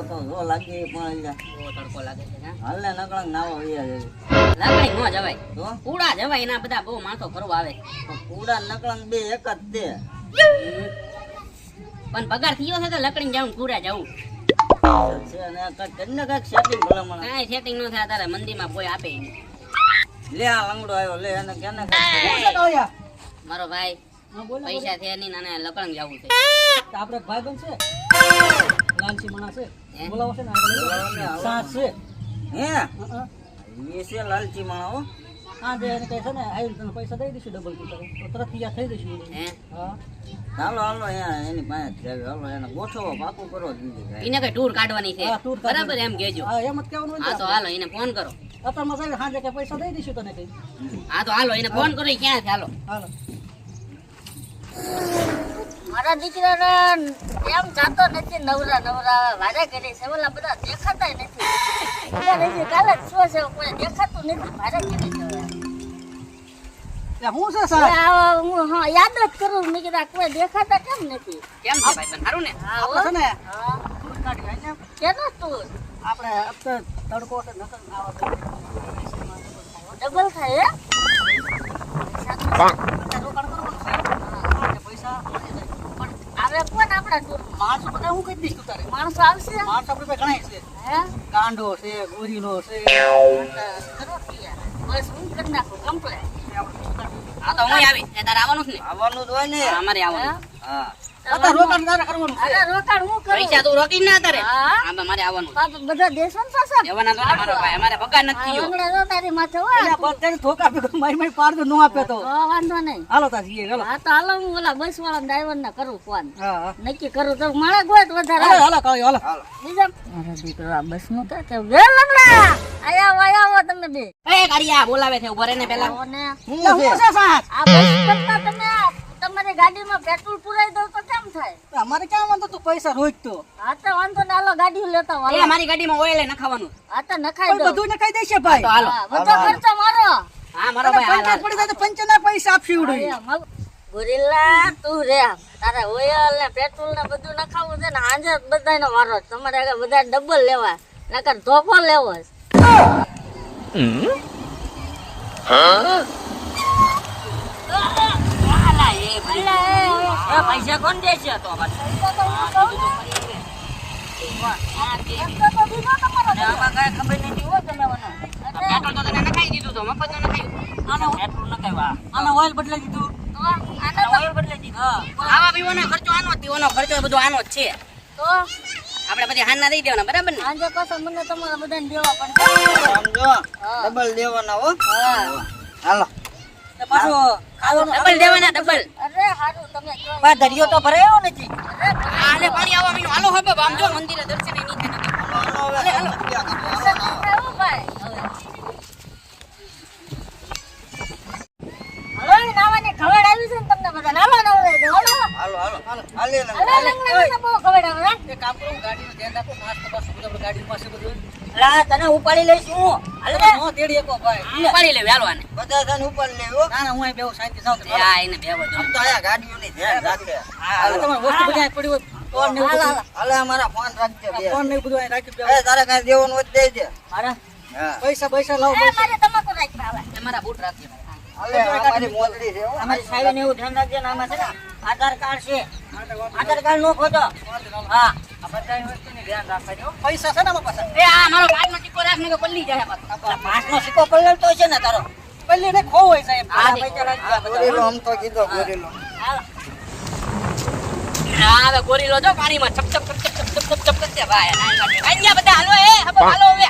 તો જો લાગે પણ બહુ તડકો લાગે છે હા હાલ ને નકળંગ નાવા વયા જાય લગાઈ ન જવાય તો પૂડા જવાય એના બધા બહુ માણસો ફરવા આવે પૂડા નકળંગ બે એક જ દે પણ પગાર થયો છે તો લકડી જાઉં પૂરા જાઉં છે ને કઈ કરીને કઈક સેટિંગ ભલામણ કાંઈ સેટિંગ ન થાય તારે મંદિરમાં કોઈ આપે ય નહીં. લે આ લંગડો આવ્યો લે એને કેને મારો ભાઈ પૈસા છે નહીં અને લકડંગ જવું છે આપણે ભાઈબંધ છે લાલચી માણસ છે હે? બોલાવો છે ને બોલાવો. સાસ છે હે એ છે લાલચી માણો હા જે એને કહે છે ને આવી તને પૈસા દઈ દઈશું ડબલ તું તો તરત તૈયાર થઈ દઈશું હે હા હાલો હાલો અહીંયા એની પાસે જ છે હાલો એને ગોઠવો પાકું કરો દીધી એને કઈ ટૂર કાઢવાની છે હા, tour કાઢવાની. બરાબર એમ કેજો હા એમ જ કહેવાનું હા તો હાલો એને ફોન કરો અત્યારમાં સાહેબ સાંજે કે પૈસા દઈ દઈશું તને કઈ હા તો હાલો એને ફોન કરો ઈ ક્યાં છે હાલો હાલો મારા દીકરાને એમ જાતો નથી નવરા નવરા વારે કરી છે ઓલા બધા દેખાતા નથી અત્યારે જે કાલે જ શું છે કોઈ દેખાતું નથી વારે કરી છે હું છે સાહેબ હું હા યાદ જ કરું મેં કીધા કોઈ દેખાતા કેમ નથી કેમ છે ભાઈ સારું ને હા આપણે છે હો. ને હા ટૂર કાઢી હોય છે કેનો તું આપણે અત્યારે તડકો છે નકર આવા ડબલ થાય રોકાણ કરવાનું છે અને પૈસા આવે કોણ આપણા ટૂર માણસો બધા હું કહી દઈશ તું તારે માણસો આવશે માણસો આપણે પાસે ઘણા છે હે ગાંડો છે ગોરીનો છે ખરો યાર બસ હું કરી નાખું કમ્પ્લેટ હા તો હું આવી તારે આવવાનું જ ને આવવાનું જ હોય ને હા, અમારે આવવાનું હા અત્યારે રોકાણ તારે કરવાનું છે અરે રોકાણ હું કરું પૈસા તું રોકી ના તારે હા. હા મારે આવવાનું બાપા બધા દેશો ને પાછા દેવાના તો ને મારો ભાઈ અમારે પગાર નથી થયો આંગળા તો તારી માથે હોય એટલે બધાને ધોકા ભેગો મારી મારી પાડતો ન આપે તો તો વાંધો નહીં હાલો તાર જઈએ હાલો હા તો હાલો હું ઓલા બસ વાળા ડ્રાઈવર ને કરું ફોન હા હા નક્કી કરું તો મારા ગોત વધારે હાલો હાલો કાળિયો, હાલો હાલો બીજા મારા દીકરા બસ નું તો વેલ લંગડા આયા તમે બે એ કાળિયા બોલાવે છે ઉભા રહીને પેલા આવો ને હું એટલે હું છે સાહેબ આ બસ કરતા તમે તમારી ગાડીમાં પેટ્રોલ પુરાઈ દો તો કેમ થાય અમારે ક્યાં વાંધો તું પૈસા રોજ તો હા તો વાંધો ને હાલો ગાડી લેતા એ વાળા મારી ગાડીમાં ઓઇલ નખાવાનું હા તો નખાઈ દો બધું ને કહી દેશે ભાઈ તો હાલો હા, બધો ખર્ચો મારો હા મારો ભાઈ હાલ હાલ. પડી જાય તો પંચના પૈસા આપશી ઉડે ગોરીલા તું રે તારે ઓઇલ ને પેટ્રોલ ને બધું નખાવું છે ને આજે બધાનો મારો છે. તમારે આગળ બધા ડબલ લેવા નકર ધોકો લેવો છે. હાલા, એ ભાઈ. અલા, એ પૈસા કોણ દે છે તો પાછું? પૈસા તો હું કહું ને. પૈસા તો દીધો તમારો અને આમાં કાંઈ ખબર નથી હો તમે મને. અરે, પેટ્રોલ તો તને નખાઈ દીધું તો મફતનું નખાયું. આને પેટ્રોલ નખાયું, હા. આને ઓઇલ બદલાઈ દીધું તો આને તો ખાવા પીવાનો ખર્ચો આનો જ પીવાનો ખર્ચો બધો આનો જ છે તો આપણે બધી હાના દઈ દેવાના બરાબર ને આજે પાછા મને તમારા બધાને દેવા પડશે સમજો ડબલ દેવાના હો હા હાલો ને પાછું ખાવાનું ડબલ દેવાના ડબલ અરે હારું તમે કહો. ભાઈ દરિયો તો ભરાયો નથી આલે પાણી આવવા મીનું હાલો હવે આમ જો મંદિરે દર્શને નીચે નથી પૈસા નહીં થાય હો ભાઈ હવે હવે નાવાની ખવડ આવી છે ને તમને બધા નાવા નવરે દો હાલો હાલો હાલો હાલો હાલે ને હવે લંગડા તો બહુ ખવડ આવે હે? એક કામ કરું ગાડીનું ધ્યાન રાખો નાસ્તો બાસ્તો બધું આપણે ગાડી પાસે બધું લા તને ઉપાડી લઈશ હું હાલે નો તેડી એકો ભાઈ ઉપાડી લે હાલો આને બધા તને ઉપર લેવો ના ના હું અહીં બેહું શાંતિ સાવ એ આ એને બે બધું આમ તો આયા ગાડીઓની ધ્યાન રાખે હાલો તમારે વસ્તુ બધી અહીં પડી હોય ફોન ને એવું બધું હાલે અમારા ફોન રાખજે બે ફોન ને એવું બધું અહીં રાખી દેવાનું. એ તારે કાંઈ દેવાનું હોય તો દેજે મારા હા પૈસા પૈસા લાવો એ મારે તમાકુ નાખવા આવે તમારા બૂટ રાખજો હાલે અમારી મોજડી છે હો અમારી સાહેબ એવું ધ્યાન રાખજો ને આમાં છે ને આધાર કાર્ડ છે આધાર કાર્ડ નો ખોટો હા આ બધાની વસ્તુની ધ્યાન રાખજો પૈસા છે ને આમાં પાછા એ આ મારો પાંચનો ટીકો રાખને કે પલ્લી જાય પાછો પાંચનો સિક્કો પલ્લેલ તો છે ને તારો પલ્લી ને ખો હોય સાહેબ હા, પૈસા રાખજો આ બધા. ગોરેલો આમ તો કીધો ગોરેલો હા હવે ગોરીલો જો પાણીમાં ચપ ચપ ચપ ચપ ચપ ચપ ચપ કરશે ભાઈ અહીંયા બધા હાલો એ હવે હાલો હવે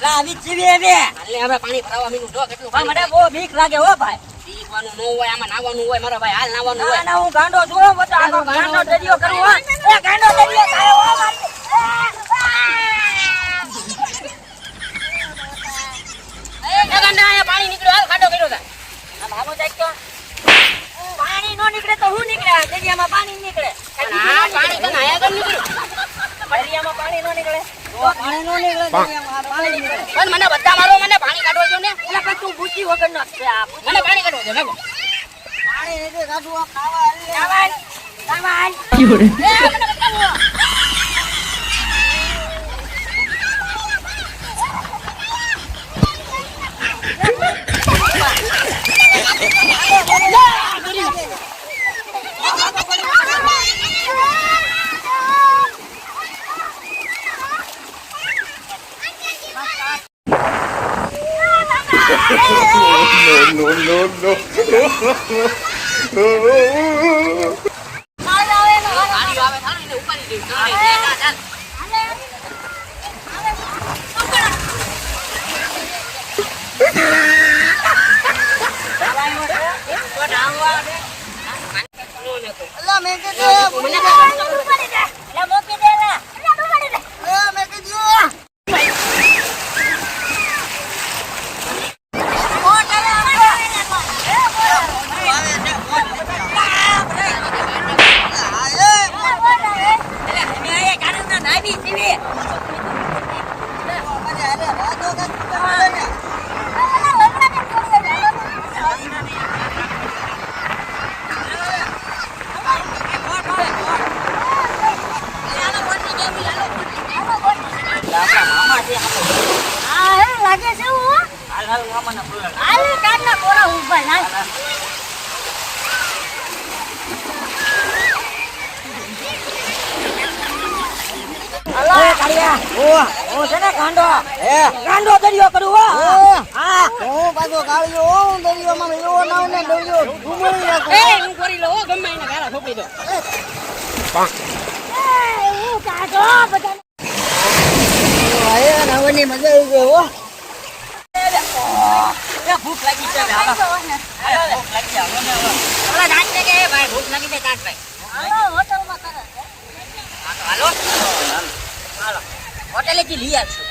લા આવી જીવી હવે હાલે હવે પાણી ભરાવા મીનું જો કેટલું ભાઈ મને પાણી બહુ બીક લાગે હો ભાઈ પીવાનું ન હોય આમાં નાવાનું હોય મારો ભાઈ હાલ નાવાનું હોય ના હું ગાંડો છું બધા આનો ગાંડો દરિયો કરું હો એ ગાંડો દરિયો થાય હો મારી એ ગંડા અહીંયા પાણી નીકળ્યું હાલ ખાડો કર્યો છે આમ હાલો જાય તો પાણી નો નીકળે તો હું નીકળે દરિયામાં પાણી નીકળે પણ આ પાણી તો નાયા કર નીકળ્યું દરિયામાં પાણી નો નીકળે પાણી નો નીકળે દરિયામાં પાણી નીકળે પણ મને બધા મારો મને પાણી કાઢવો જો ને એટલે પછી તું ભૂસી વગર નો છે આ મને પાણી કાઢવો છે ભાગો પાણી નીકળે કાઢું આ ખાવા હાલે સામાન સામાન હાલ આવે ને હાલ ગાડી આવે થાને એને ઉપાડી દેવી ચાલ ચાલ અલા મેં કીધું મને ઉપાડી દે લે મોકી દે લે ઉપાડી દે મેં કીધું હા હે લાગે છે હું હાલ મામાના ફૂલ હાલ કાઢના કોરા ઉભા હાલ અલા કાળિયા ઓ છે ને ગાંડો ગાંડો દરિયો કરું હો હા હું પાછો ગાળ્યો હું દરિયોમાં એવો નાવ ને દરિયો ડૂબી નાખો એ હું કરી લો ગમે એને ગાળા ઠોકી દો હું કાઢો બધા આયા નાવની મજા આવી ગઈ હો એ ભૂખ લાગી છે હાલો હાલો ભૂખ લાગી છે ઓલા દાંત ને કે ભાઈ ભૂખ લાગી છે કાટ ભાઈ હાલો હોટલમાં કરે છે હાલો હાલો હોટેલે થી લઈ આવશું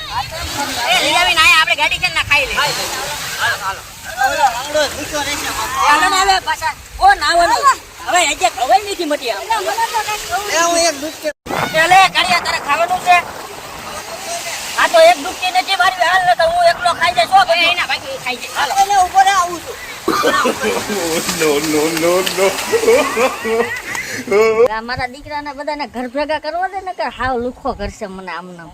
એ લઈ આવીને આયા આપણે ગાડી છે ને ખાઈ લે હાલો હાલો ઓલો રંગડો ભૂખ્યો રહેશે હાલો ને હવે પાછા ઓ નાવાનું હવે આજે ખવાય નથી મટી મને તો કઈ કહું એ હું એક દૂધ ચાલે કાળિયા તારે ખાવાનું છે આ તો એક દુખતી નથી મારી હાલ ને તો હું એકલો ખાઈ જાય શું કરું એના ભાઈ ખાઈ જાય હાલો એને ઉપર આવું છું મારા દીકરાને બધાને ઘર ભેગા કરવા દે ને કે હાવ લુખો કરશે મને આમનો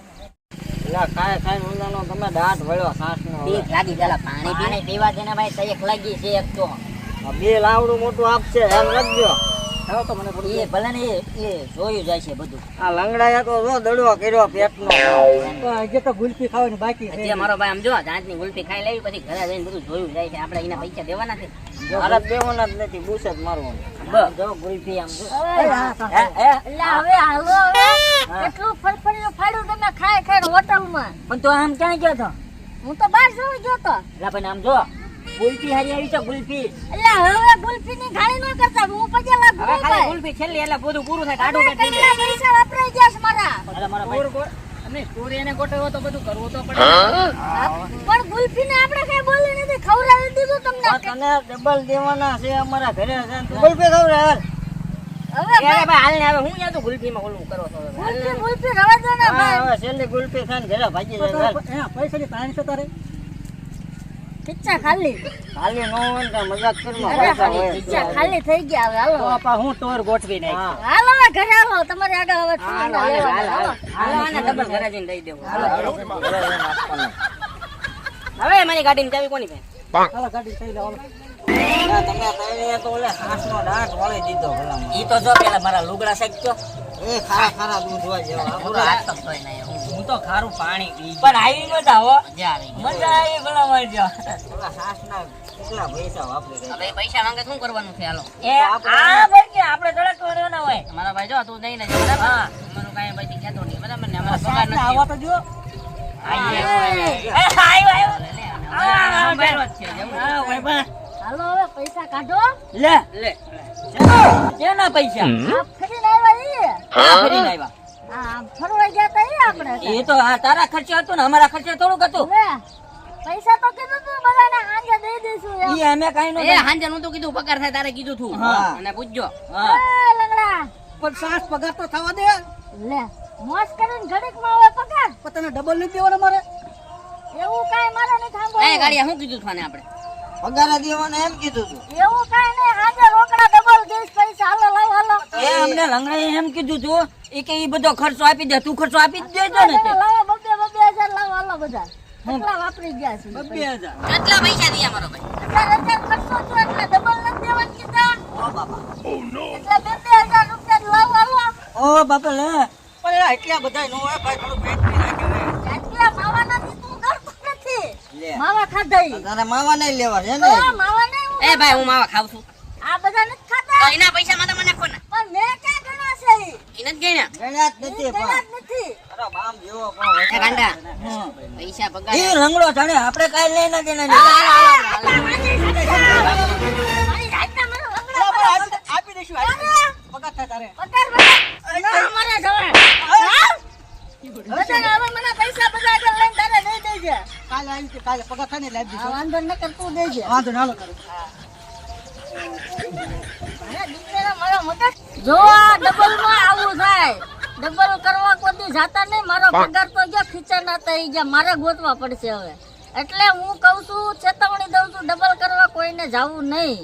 લા ખાય ઊંધાનો તમે દાંત વળ્યો સાસનો બીક લાગી જલા પાણી પીવા દે ને ભાઈ તયક લાગી છે એક તો બે લાવડું મોટું આપશે હેલ રાખજો હવે તો મને થોડી એ ભલે ને એ જોયું જાય છે બધું આ લંગડાયા તો જો દડો કર્યો પેટનો હજી તો ગુલ્ફી ખાવાની બાકી હજી અમારો ભાઈ આમ જો દાંતની ગુલ્ફી ખાઈ લેવી પછી ઘરે જઈને બધું જોયું જાય છે આપણે એના પૈસા દેવાના છે મારા દેવાના જ નથી બુસ જ મારવાનું જો ગુલ્ફી આમ જો એટલે હવે હાલો હવે કેટલું ફરફરીયું ફાડ્યું તમે ખાય ખાય હોટલમાં પણ તો આમ ક્યાં ગયો તો હું તો બહાર જોઈ ગયો તો લા પણ આમ જો ગુલ્ફી હારી આવી છે ગુલ્ફી એટલે હવે ગુલ્ફીની ગાળી ન કરતા હું પછી લાગુ હવે ખાલી ગુલ્ફી છેલ્લી એટલે બધું પૂરું થાય ટાઢું કરી દઈએ કેટલા પૈસા વપરાઈ ગયા છે મારા અરે મારા ભાઈ અમે સ્ટોરી એને ગોઠવ્યો તો બધું કરવું તો પડે પણ ગુલ્ફીને આપણે કઈ બોલી નથી ખવડાવી દીધું તમને તને ડબલ દેવાના છે અમારા ઘરે છે ગુલ્ફી ખવડાવ હવે એ ભાઈ હાલ ને હવે હું યા તો ગુલ્ફીમાં ઓલું કરો છો ગુલ્ફી રવા દો ને ભાઈ હવે છેલ્લી ગુલ્ફી ખાઈને ઘરે ભાગી જાય પૈસા ની તાણ છે તારે ખીચ્ચા ખાલી ખાલી નો હોય ને તો મજાક કરવા અરે ખીચ્ચા ખાલી થઈ ગયા હવે હાલો હું ટોર ગોઠવી નાખ હાલો હવે ઘરે હાલો તમારે આગળ હવે ઠંડા લેવાના, હાલો. હાલો આને ડબલ ઘરે જઈને દઈ દેવું હાલો ઘરે જઈને આપવાનું. હવે મારી ગાડીની ચાવી કોની ભાઈ હાલો ગાડી થઈ જાવ ના, તમે તઈને તો ઓલે હાંસનો દાંત વળી દીધો ભલામણ. ઈ તો જો પેલા મારા લુગડા સાચો એ ખારા દૂધ હોય જેવા. પૂરો હાથ તો ધોઈ નાખ્યો. હું તો ખારું પાણી પી પણ આવી મજા હો મજા આવી ભલા મારી જો ઓલા હાંસના કેટલા પૈસા વાપરી ગયા. હવે પૈસા માંગે શું કરવાનું છે હાલો એ આ ભાઈ કે આપણે થોડા કર્યો ના હોય મારા ભાઈ જો તું દઈને જા બરાબર હા મારું કાંઈ પછી કહેતો નહીં બરાબર ને અમારા પગાર નથી આવા તો જો હાલો હવે પૈસા કાઢો લે લે કેના પૈસા આ ફરીને આવ્યા ફરીને આવ્યા આ ફરવા ગયા તા ઈ આપણે એ તો આ તારા ખર્ચે હતું ને અમારા ખર્ચે થોડુંક હતું હવે પૈસા તો કીધું તું બધાને હાંજે દઈ દઈશું એમ. ઈ અમે કાઈ નો એ હાંજે નું તો કીધું પગાર થાય તારે કીધું તું અને પૂછજો હા એ લંગડા પણ સાસ પગાર તો થવા દે લે મોજ કરીને ઘડીકમાં હવે પગાર પણ તને ડબલ નહીં દેવાનો મારે એવું કાંઈ મારે નહીં એ થાંભળવું. ગાડીયા શું કીધું થાને આપણે પગાર દેવાના એમ કીધું તું. એવું કાંઈ નહીં હાંજે રોકડા ડબલ દઈશ પૈસા હાલો લાવ હાલો એ અમને લંગડાએ એમ કીધું તું એ કે ઈ બધો ખર્ચો આપી દે તું ખર્ચો આપી જ દેજો ને તે લાવો બબે 2000 લાવો હાલો બધા કેટલા વાપરી ગયા છે 2000 કેટલા પૈસા દીયા મારો ભાઈ 1000 ખર્ચો થયો એટલે ડબલ નથી દેવાનું કીધા ઓ બાપા. એટલે 2000 રૂપિયા લાવ હાલો ઓ બાપા લે. પણ એટલા બધા નો હોય ભાઈ થોડું પેટ પી નાખે હવે આટલા માવાનાથી તું કરતો નથી લે લે માવા ખાધા ઈ. તારા માવા નહીં લેવા છે તો ને માવા નહીં હું એ ભાઈ હું માવા ખાવ છું આ બધા નથી તો ખાતા એના પૈસા માં મને નાખો ને પણ મેં ક્યાં ગણા છે ઈ? એને જ ગણ્યા ગણ્યા જ નથી ગણા પણ જ નથી અરે બામ જેવો પણ એ ગાંડા હમ. પૈસા પગાર ઈ રંગડો જાણે આપણે કાઈ લઈ નથી ને મારી જાતના મને વગડા આપી દઈશું પગાર થાય તારે પગાર બગાર ના મારે જવાય હા? બધાને હવે મને પૈસા બધા આગળ લઈને તારે દઈ દેજે કાલે આવી છે કાલે પગાર થાય ને લાવી આ દઈશું વાંધો ન કર તું દેજે વાંધો ના લો મારા દીકરાના મારા મગજ જો આ ડબલમાં આવું થાય ડબલ કરવા કોઈ જાતા નહીં મારો પગાર તો ગયા ખીચાના થઈ ગયા મારે ગોતવા પડશે હવે એટલે હું કહું છું ચેતવણી દઉં છું ડબલ કરવા કોઈને જાવું નહીં